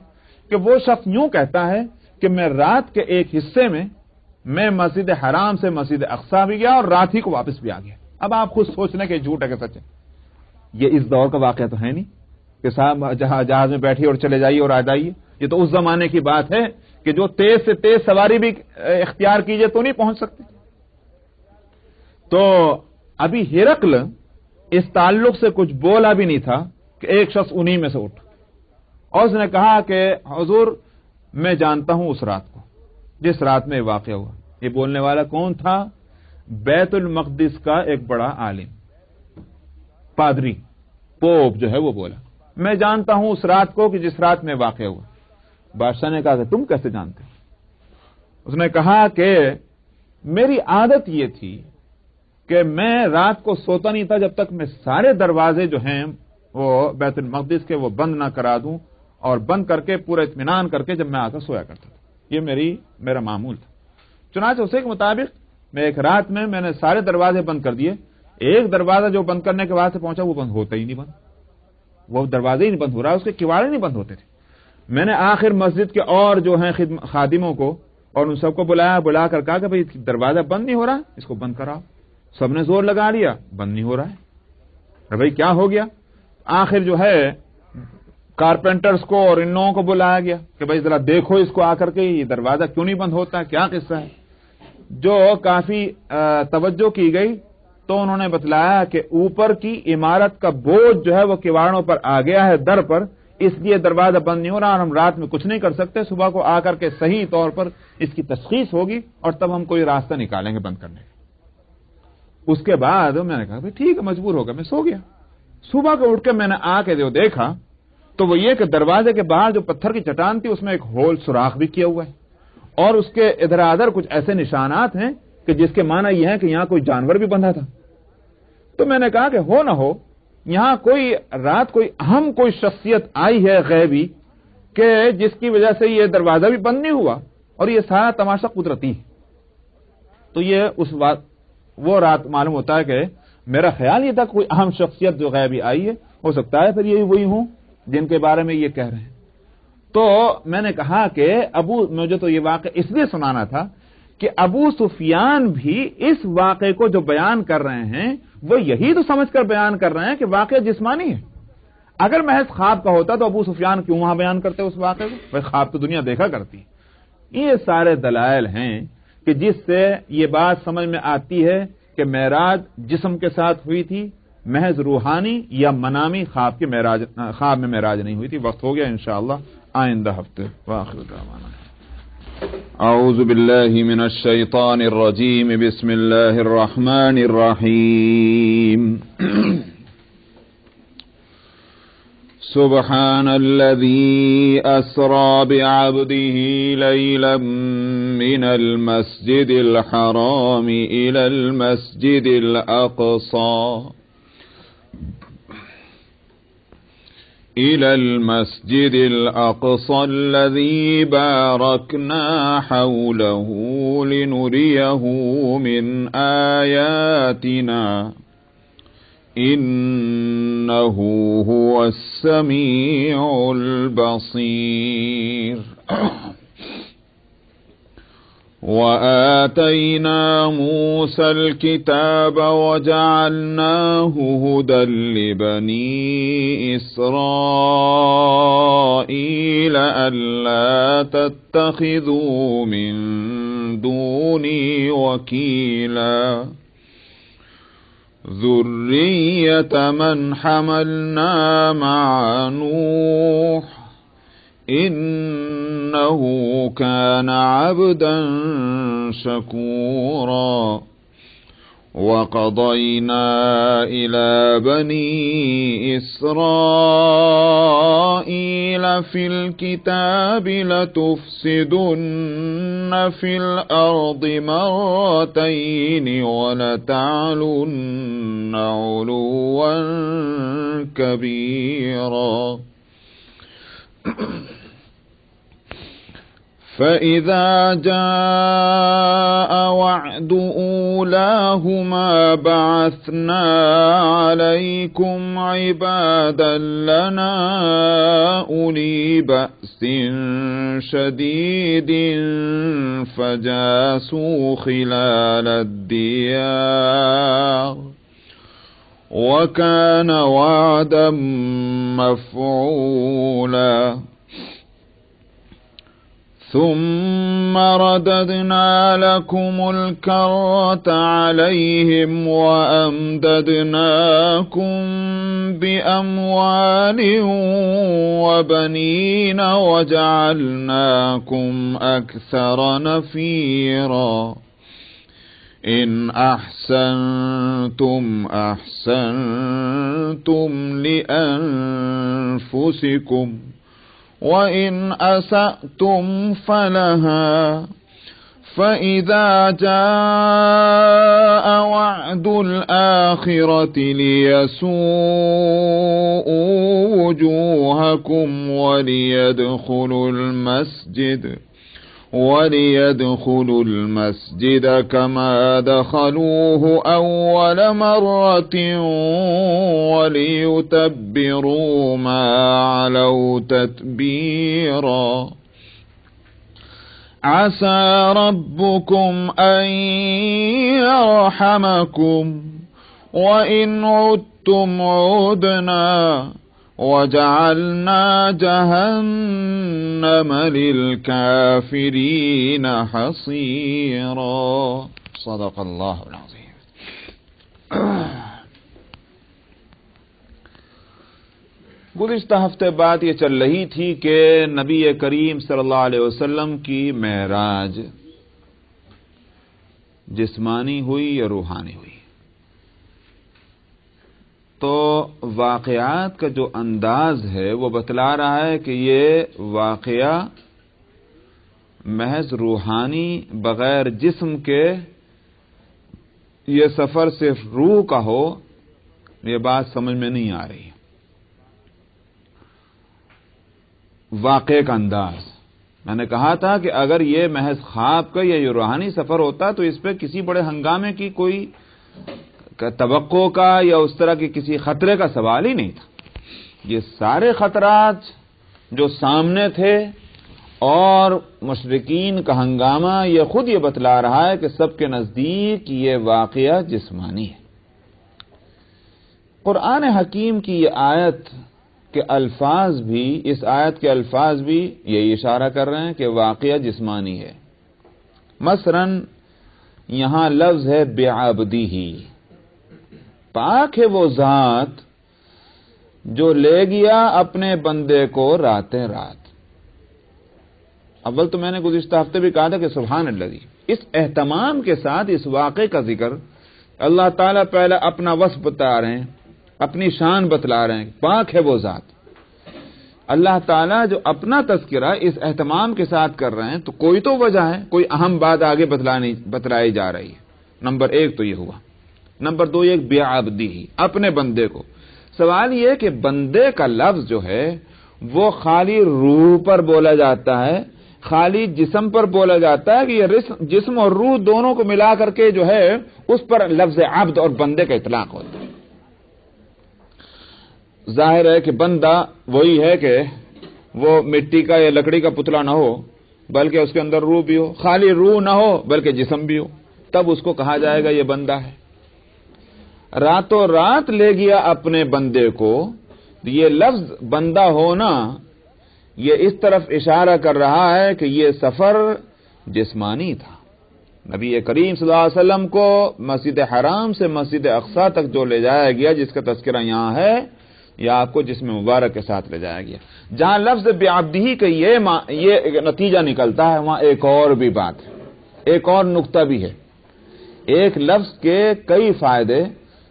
Speaker 1: کہ وہ شخص یوں کہتا ہے کہ میں رات کے ایک حصے میں مسجد حرام سے مسجد اقصی بھی گیا اور رات ہی کو واپس بھی آ گیا۔ اب آپ خود سوچ لیں کہ جھوٹ ہے کہ سچ ہے۔ یہ اس دور کا واقعہ تو ہے نہیں کہ صاحب جہاز میں بیٹھیے اور چلے جائیے اور آ جائیے، یہ تو اس زمانے کی بات ہے کہ جو تیز سے تیز سواری بھی اختیار کیجئے تو نہیں پہنچ سکتے۔ تو ابھی ہرقل اس تعلق سے کچھ بولا بھی نہیں تھا کہ ایک شخص انہی میں سے اٹھ اور اس نے کہا کہ حضور میں جانتا ہوں اس رات کو جس رات میں واقع ہوا. یہ بولنے والا کون تھا؟ بیت المقدس کا ایک بڑا عالم، پادری، پوپ جو ہے وہ بولا میں جانتا ہوں اس رات کو کہ جس رات میں واقع ہوا. بادشاہ نے کہا کہ تم کیسے جانتے ہو؟ اس نے کہا کہ میری عادت یہ تھی کہ میں رات کو سوتا نہیں تھا جب تک میں سارے دروازے جو ہیں وہ بیت المقدس کے وہ بند نہ کرا دوں، اور بند کر کے پورا اطمینان کر کے جب میں آ کر سویا کرتا تھا. یہ میرا معمول تھا. چنانچہ اسی کے مطابق میں ایک رات میں نے سارے دروازے بند کر دیے. ایک دروازہ جو بند کرنے کے بعد سے پہنچا وہ بند ہوتا ہی نہیں، وہ دروازے ہی نہیں بند ہو رہا، اس کے کواڑے نہیں بند ہوتے تھے. میں نے آخر مسجد کے اور جو ہیں خادموں کو اور ان سب کو بلا کر کہا کہ بھئی دروازہ بند نہیں ہو رہا، اس کو بند کراؤ. سب نے زور لگا لیا، بند نہیں ہو رہا ہے. بھئی کیا ہو گیا؟ آخر جو ہے کارپینٹرز کو اور ان لوگوں کو بلایا گیا کہ بھئی ذرا دیکھو اس کو آ کر کے یہ دروازہ کیوں نہیں بند ہوتا ہے، کیا قصہ ہے. جو کافی توجہ کی گئی تو انہوں نے بتلایا کہ اوپر کی عمارت کا بوجھ جو ہے وہ کواڑوں پر آ گیا ہے، در پر، اس لیے دروازہ بند نہیں ہو رہا اور ہم رات میں کچھ نہیں کر سکتے. صبح کو آ کر کے صحیح طور پر اس کی تشخیص ہوگی اور تب ہم کوئی راستہ نکالیں گے بند کرنے کا. اس کے بعد میں نے کہا بھئی ٹھیک ہے، مجبور ہو گیا، میں سو گیا. صبح کو اٹھ کے میں نے آ کے جو دیکھا تو وہ یہ کہ دروازے کے باہر جو پتھر کی چٹان تھی اس میں ایک ہول سوراخ بھی کیا ہوا ہے، اور اس کے ادھر ادھر کچھ ایسے نشانات ہیں کہ جس کے معنی یہ ہے کہ یہاں کوئی جانور بھی بندھا تھا. تو میں نے کہا کہ ہو نہ ہو یہاں کوئی اہم شخصیت آئی ہے غیبی کہ جس کی وجہ سے یہ دروازہ بھی بند نہیں ہوا اور یہ سارا تماشا قدرتی ہے. تو یہ وہ رات معلوم ہوتا ہے کہ میرا خیال یہ تھا کوئی اہم شخصیت جو غیبی آئی ہے، ہو سکتا ہے پھر یہی وہی ہوں جن کے بارے میں یہ کہہ رہے ہیں. تو میں نے کہا کہ مجھے تو یہ واقعہ اس لیے سنانا تھا کہ ابو سفیان بھی اس واقعے کو جو بیان کر رہے ہیں وہ یہی تو سمجھ کر بیان کر رہے ہیں کہ واقعہ جسمانی ہے. اگر محض خواب کا ہوتا تو ابو سفیان کیوں وہاں بیان کرتے اس واقعے کو؟ بھائی خواب تو دنیا دیکھا کرتی. یہ سارے دلائل ہیں کہ جس سے یہ بات سمجھ میں آتی ہے کہ معراج جسم کے ساتھ ہوئی تھی، محض روحانی یا منامی خواب میں معراج نہیں ہوئی تھی. وقت ہو گیا، انشاءاللہ آئندہ ہفتے. وآخر دعوانا اعوذ باللہ من الشیطان الرجیم بسم اللہ الرحمن الرحیم سبحان الذي أسرى بعبده ليلا من المسجد الحرام إلى المسجد الأقصى الذي باركنا حوله لنريه من آياتنا إنه هو السميع البصير. وآتينا موسى الكتاب وجعلناه هدى لبني إسرائيل ألا تتخذوا من دوني وكيلا ذرية من حملنا مع نوح إنه كان عبدا شكورا. وقضينا إلى بني إسرائيل في الكتاب لتفسدن في الأرض مرتين ولتعلن علوا كبيرا. فإذا جاء وعد أولاهما بعثنا عليكم عبادا لنا أولي بأس شديد فجاسوا خلال الديار وكان وعدا مفعولا. ثم رددنا لكم الكرة عليهم وأمددناكم بأموال وبنين وجعلناكم أكثر نفيرا إن أحسنتم أحسنتم لأنفسكم وإن أسأتم فلها فإذا جاء وعد الآخرة ليسوءوا وجوهكم وليدخلوا المسجد كما دخلوه أول مرة وليتبروا ما علوا تتبيرا عسى ربكم أن يرحمكم وإن عدتم عدنا وجعلنا جهنم للكافرين حصيرا صدق اللہ العظیم. گزشتہ ہفتے بات یہ چل رہی تھی کہ نبی کریم صلی اللہ علیہ وسلم کی معراج جسمانی ہوئی یا روحانی ہوئی. تو واقعات کا جو انداز ہے وہ بتلا رہا ہے کہ یہ واقعہ محض روحانی بغیر جسم کے یہ سفر صرف روح کا ہو، یہ بات سمجھ میں نہیں آ رہی. واقعے کا انداز میں نے کہا تھا کہ اگر یہ محض خواب کا یا یہ روحانی سفر ہوتا تو اس پہ کسی بڑے ہنگامے کی کوئی توقع کا یا اس طرح کے کسی خطرے کا سوال ہی نہیں تھا. یہ سارے خطرات جو سامنے تھے اور مشرکین کا ہنگامہ یہ خود یہ بتلا رہا ہے کہ سب کے نزدیک یہ واقعہ جسمانی ہے. قرآن حکیم کی یہ آیت کے الفاظ بھی، اس آیت کے الفاظ بھی یہی اشارہ کر رہے ہیں کہ واقعہ جسمانی ہے. مثلا یہاں لفظ ہے بعبدہ، پاک ہے وہ ذات جو لے گیا اپنے بندے کو راتیں رات. اول تو میں نے گزشتہ ہفتے بھی کہا تھا کہ سبحان اللہ، اس اہتمام کے ساتھ اس واقعے کا ذکر اللہ تعالیٰ پہلے اپنا وصف بتا رہے ہیں، اپنی شان بتلا رہے ہیں. پاک ہے وہ ذات. اللہ تعالیٰ جو اپنا تذکرہ اس اہتمام کے ساتھ کر رہے ہیں تو کوئی تو وجہ ہے، کوئی اہم بات آگے بتلائی جا رہی ہے. نمبر ایک تو یہ ہوا. نمبر دو یہ بعبدہ، اپنے بندے کو. سوال یہ کہ بندے کا لفظ جو ہے وہ خالی روح پر بولا جاتا ہے، خالی جسم پر بولا جاتا ہے، کہ یہ جسم اور روح دونوں کو ملا کر کے جو ہے اس پر لفظ عبد اور بندے کا اطلاق ہوتا ہے. ظاہر ہے کہ بندہ وہی ہے کہ وہ مٹی کا یا لکڑی کا پتلا نہ ہو بلکہ اس کے اندر روح بھی ہو، خالی روح نہ ہو بلکہ جسم بھی ہو، تب اس کو کہا جائے گا یہ بندہ ہے. راتوں رات لے گیا اپنے بندے کو، یہ لفظ بندہ ہونا یہ اس طرف اشارہ کر رہا ہے کہ یہ سفر جسمانی تھا. نبی کریم صلی اللہ علیہ وسلم کو مسجد حرام سے مسجد اقصی تک جو لے جایا گیا، جس کا تذکرہ یہاں ہے، یا آپ کو جسم مبارک کے ساتھ لے جایا گیا. جہاں لفظ بعبدہ کا یہ نتیجہ نکلتا ہے، وہاں ایک اور بھی بات ہے، ایک اور نقطہ بھی ہے. ایک لفظ کے کئی فائدے.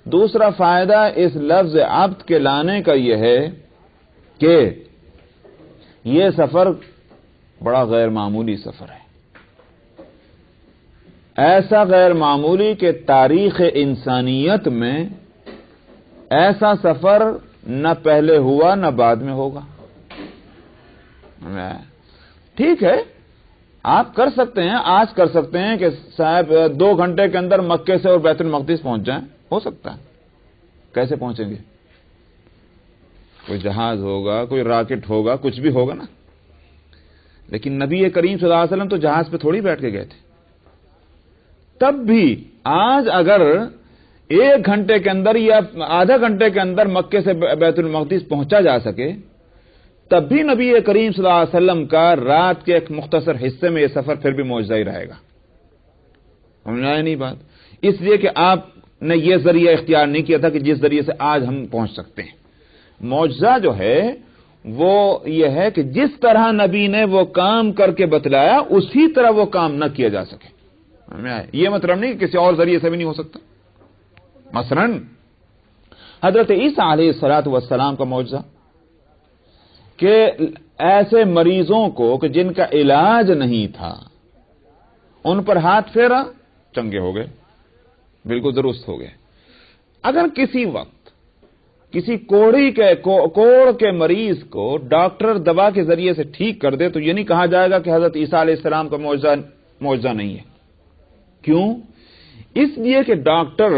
Speaker 1: دوسرا فائدہ اس لفظ عبد کے لانے کا یہ ہے کہ یہ سفر بڑا غیر معمولی سفر ہے. ایسا غیر معمولی کہ تاریخ انسانیت میں ایسا سفر نہ پہلے ہوا نہ بعد میں ہوگا. ٹھیک ہے، آپ کر سکتے ہیں، آج کر سکتے ہیں کہ صاحب 2 گھنٹے کے اندر مکے سے اور بیت المقدس پہنچ جائیں، ہو سکتا ہے. کیسے پہنچیں گے؟ کوئی جہاز ہوگا، کوئی راکٹ ہوگا، کچھ بھی ہوگا نا. لیکن نبی کریم صلی اللہ علیہ وسلم تو جہاز پہ تھوڑی بیٹھ کے گئے تھے. تب بھی آج اگر 1 گھنٹے کے اندر یا آدھا گھنٹے کے اندر مکے سے بیت المقدس پہنچا جا سکے تب بھی نبی کریم صلی اللہ علیہ وسلم کا رات کے ایک مختصر حصے میں یہ سفر پھر بھی معجزہ ہی رہے گا. سمجھ میں آئی نہیں بات؟ اس لیے کہ آپ نے یہ ذریعہ اختیار نہیں کیا تھا کہ جس ذریعے سے آج ہم پہنچ سکتے ہیں. معجزہ جو ہے وہ یہ ہے کہ جس طرح نبی نے وہ کام کر کے بتلایا اسی طرح وہ کام نہ کیا جا سکے. یہ مطلب نہیں کہ کسی اور ذریعے سے بھی نہیں ہو سکتا. مثلا حضرت عیسیٰ علیہ الصلوۃ والسلام کا معجزہ کہ ایسے مریضوں کو کہ جن کا علاج نہیں تھا ان پر ہاتھ پھیرا، چنگے ہو گئے، بالکل درست ہو گئے. اگر کسی وقت کسی کوڑ کے مریض کو ڈاکٹر دوا کے ذریعے سے ٹھیک کر دے تو یہ نہیں کہا جائے گا کہ حضرت عیسیٰ علیہ السلام کا معجزہ نہیں ہے. کیوں؟ اس لیے کہ ڈاکٹر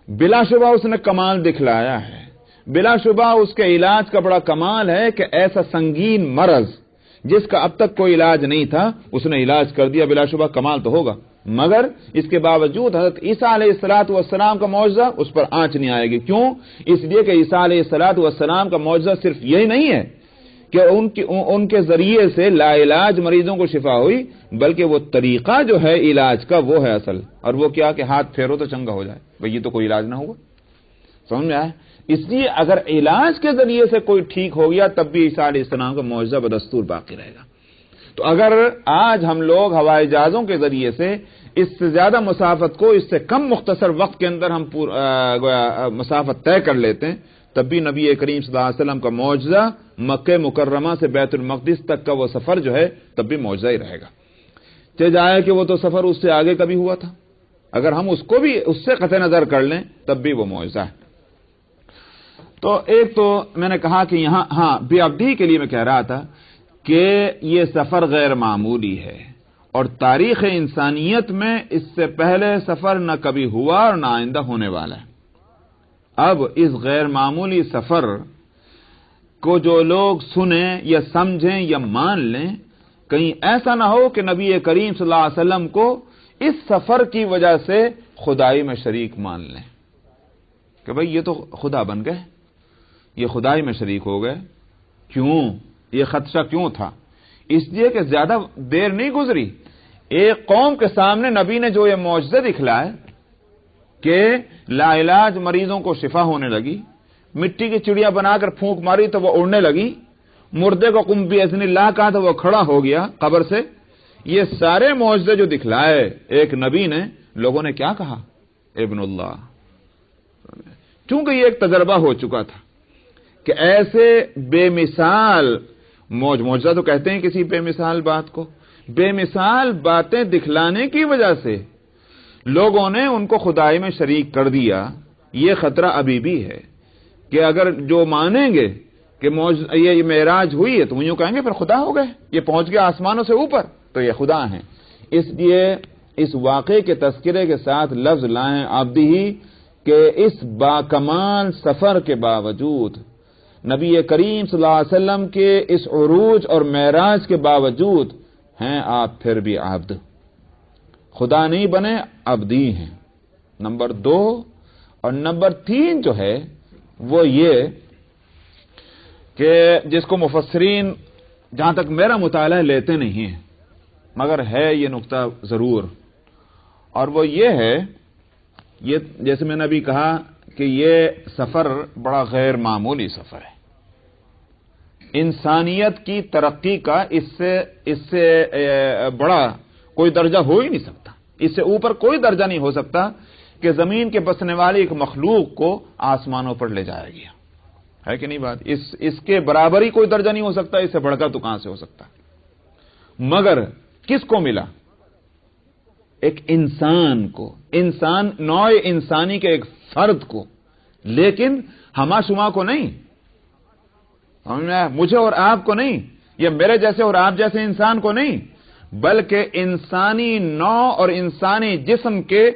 Speaker 1: بلا شبہ اس نے کمال دکھلایا ہے، بلا شبہ اس کے علاج کا بڑا کمال ہے کہ ایسا سنگین مرض جس کا اب تک کوئی علاج نہیں تھا اس نے علاج کر دیا، بلا شبہ کمال تو ہوگا. مگر اس کے باوجود حضرت عیسیٰ علیہ الصلوۃ والسلام کا معجزہ اس پر آنچ نہیں آئے گی. کیوں؟ اس لیے کہ عیسیٰ علیہ الصلوۃ والسلام کا معجزہ صرف یہی نہیں ہے کہ ان کے ذریعے سے لا علاج مریضوں کو شفا ہوئی، بلکہ وہ طریقہ جو ہے علاج کا وہ ہے اصل. اور وہ کیا کہ ہاتھ پھیرو تو چنگا ہو جائے. بھئی یہ تو کوئی علاج نہ ہوگا. سمجھ میں آئے؟ اس لیے اگر علاج کے ذریعے سے کوئی ٹھیک ہو گیا تب بھی عیسیٰ علیہ السلام کا معجزہ بدستور باقی رہے گا. تو اگر آج ہم لوگ ہوائی جہازوں کے ذریعے سے اس سے زیادہ مسافت کو اس سے کم مختصر وقت کے اندر ہم مسافت طے کر لیتے ہیں تب بھی نبی کریم صلی اللہ علیہ وسلم کا معجزہ مکہ مکرمہ سے بیت المقدس تک کا وہ سفر جو ہے تب بھی معجزہ ہی رہے گا. چاہے جائے کہ وہ تو سفر اس سے آگے کبھی ہوا تھا، اگر ہم اس کو بھی اس سے قطع نظر کر لیں تب بھی وہ معجزہ ہے. تو ایک تو میں نے کہا کہ یہاں بے عبدی کے لیے میں کہہ رہا تھا کہ یہ سفر غیر معمولی ہے اور تاریخ انسانیت میں اس سے پہلے سفر نہ کبھی ہوا اور نہ آئندہ ہونے والا ہے. اب اس غیر معمولی سفر کو جو لوگ سنیں یا سمجھیں یا مان لیں، کہیں ایسا نہ ہو کہ نبی کریم صلی اللہ علیہ وسلم کو اس سفر کی وجہ سے خدائی میں شریک مان لیں کہ بھئی یہ تو خدا بن گئے، یہ خدائی میں شریک ہو گئے. کیوں؟ یہ خدشہ کیوں تھا؟ اس لیے کہ زیادہ دیر نہیں گزری، ایک قوم کے سامنے نبی نے جو یہ معجزہ دکھلائے کہ لا علاج مریضوں کو شفا ہونے لگی، مٹی کی چڑیا بنا کر پھونک ماری تو وہ اڑنے لگی، مردے کو قم باذن اللہ کہا تو وہ کھڑا ہو گیا قبر سے. یہ سارے معجزے جو دکھلائے ایک نبی نے، لوگوں نے کیا کہا؟ ابن اللہ. چونکہ یہ ایک تجربہ ہو چکا تھا کہ ایسے بے مثال معجزہ تو کہتے ہیں کسی بے مثال بات کو، بے مثال باتیں دکھلانے کی وجہ سے لوگوں نے ان کو خدائی میں شریک کر دیا. یہ خطرہ ابھی بھی ہے کہ اگر جو مانیں گے کہ یہ معراج ہوئی ہے تو وہ یوں کہیں گے پھر خدا ہو گئے، یہ پہنچ گیا آسمانوں سے اوپر تو یہ خدا ہیں. اس لیے اس واقعے کے تذکرے کے ساتھ لفظ لائیں عبدی ہی کہ اس باکمال سفر کے باوجود، نبی کریم صلی اللہ علیہ وسلم کے اس عروج اور معراج کے باوجود ہیں آپ پھر بھی عبد، خدا نہیں بنے، عبدی ہیں. نمبر 2 اور نمبر 3 جو ہے وہ یہ کہ جس کو مفسرین جہاں تک میرا مطالعہ لیتے نہیں ہیں مگر ہے یہ نقطہ ضرور، اور وہ یہ ہے، یہ جیسے میں نے ابھی کہا کہ یہ سفر بڑا غیر معمولی سفر ہے. انسانیت کی ترقی کا اس سے بڑا کوئی درجہ ہو ہی نہیں سکتا، اس سے اوپر کوئی درجہ نہیں ہو سکتا کہ زمین کے بسنے والی ایک مخلوق کو آسمانوں پر لے جایا گیا. ہے کہ نہیں بات؟ اس کے برابر ہی کوئی درجہ نہیں ہو سکتا، اس سے بڑھ کر تو کہاں سے ہو سکتا. مگر کس کو ملا؟ ایک انسان کو، انسان نوع انسانی کے ایک فرد کو، لیکن ہما شما کو نہیں، مجھے اور آپ کو نہیں، یا میرے جیسے اور آپ جیسے انسان کو نہیں، بلکہ انسانی نوع اور انسانی جسم کے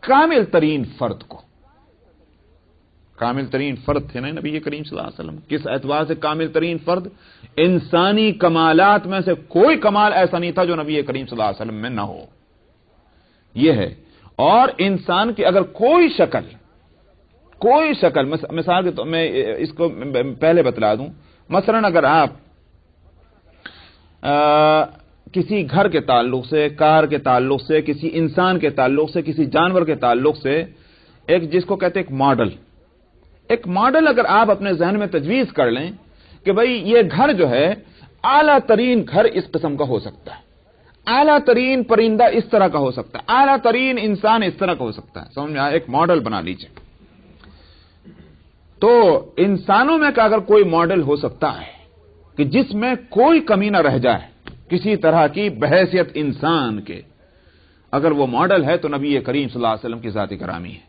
Speaker 1: کامل ترین فرد کو. کامل ترین فرد تھے نا نبی کریم صلی اللہ علیہ وسلم. کس اعتبار سے کامل ترین فرد؟ انسانی کمالات میں سے کوئی کمال ایسا نہیں تھا جو نبی کریم صلی اللہ علیہ وسلم میں نہ ہو. یہ ہے. اور انسان کی اگر کوئی شکل مثال کے تو میں اس کو پہلے بتلا دوں، مثلا اگر آپ کسی گھر کے تعلق سے، کار کے تعلق سے، کسی انسان کے تعلق سے، کسی جانور کے تعلق سے، ایک جس کو کہتے ہیں ایک ماڈل اگر آپ اپنے ذہن میں تجویز کر لیں کہ بھئی یہ گھر جو ہے اعلیٰ ترین گھر اس قسم کا ہو سکتا ہے، اعلیٰ ترین پرندہ اس طرح کا ہو سکتا ہے، اعلیٰ ترین انسان اس طرح کا ہو سکتا ہے، سمجھ میں آیا؟ ایک ماڈل بنا لیجئے۔ تو انسانوں میں کا اگر کوئی ماڈل ہو سکتا ہے کہ جس میں کوئی کمی نہ رہ جائے کسی طرح کی بحیثیت انسان کے، اگر وہ ماڈل ہے تو نبی کریم صلی اللہ علیہ وسلم کی ذات گرامی ہے،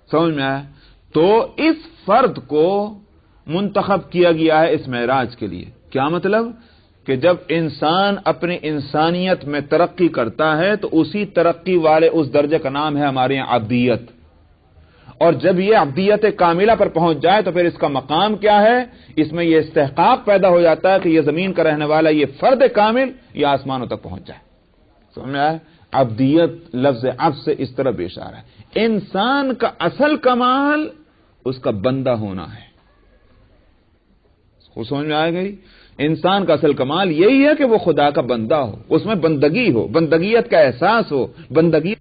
Speaker 1: سمجھ میں آیا؟ تو اس فرد کو منتخب کیا گیا ہے اس معراج کے لیے۔ کیا مطلب؟ کہ جب انسان اپنی انسانیت میں ترقی کرتا ہے تو اسی ترقی والے اس درجے کا نام ہے ہمارے یہاں عبدیت، اور جب یہ عبدیت کاملہ پر پہنچ جائے تو پھر اس کا مقام کیا ہے؟ اس میں یہ استحقاق پیدا ہو جاتا ہے کہ یہ زمین کا رہنے والا یہ فرد کامل یہ آسمانوں تک پہنچ جائے، سمجھ میں آیا؟ عبدیت لفظ عبد سے اس طرح پیش آ رہا ہے۔ انسان کا اصل کمال اس کا بندہ ہونا ہے، وہ سمجھ میں آئے گئی؟ انسان کا اصل کمال یہی ہے کہ وہ خدا کا بندہ ہو، اس میں بندگی ہو، بندگیت کا احساس ہو، بندگی